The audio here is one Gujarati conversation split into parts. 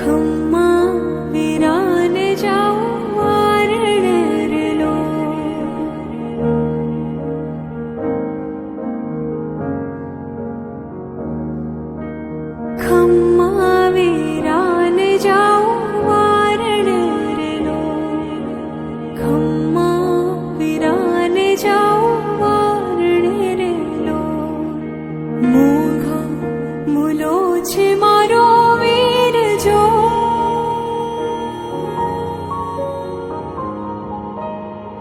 ખમ્મા વિરાને જાઉં વારણરલો. ખમ્મા વિરાને જાઉં વારણરલો. ખમ્મા વિરાને જાઉં વારણરલો. મોઘા મૂલો છે મારો વીર જો.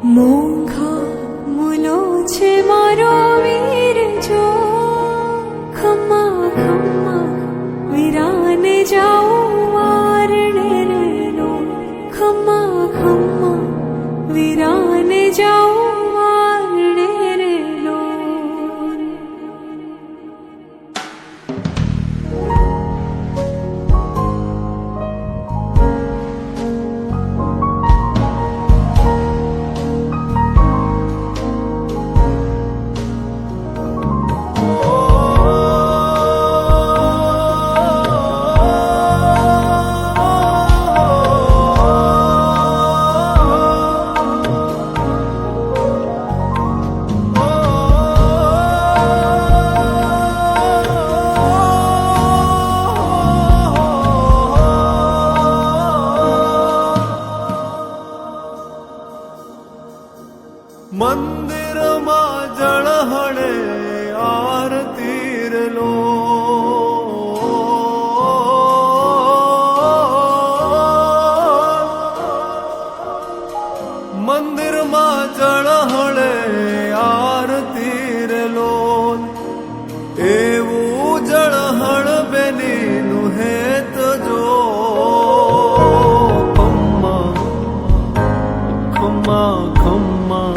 મોઘા મૂલો છે મારો વીર જો. ખમ્મા ખમ્મા વિરાને જાઉં વારણરલો. ખમ્મા ખમ્મા વિરાને જાઉં વારણરલો. મંદિરમાં જળહળે આરતી લો. મંદિરમાં જળહળે આરતી લો. એવું જળહળ બેનીનું હેત જો. ખમ્મા ખમ્મા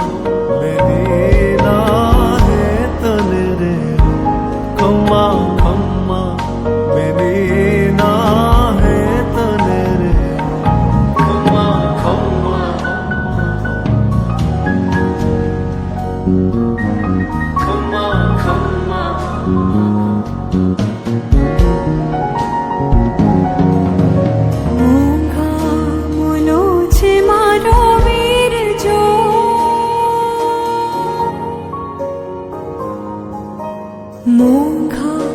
મોઘા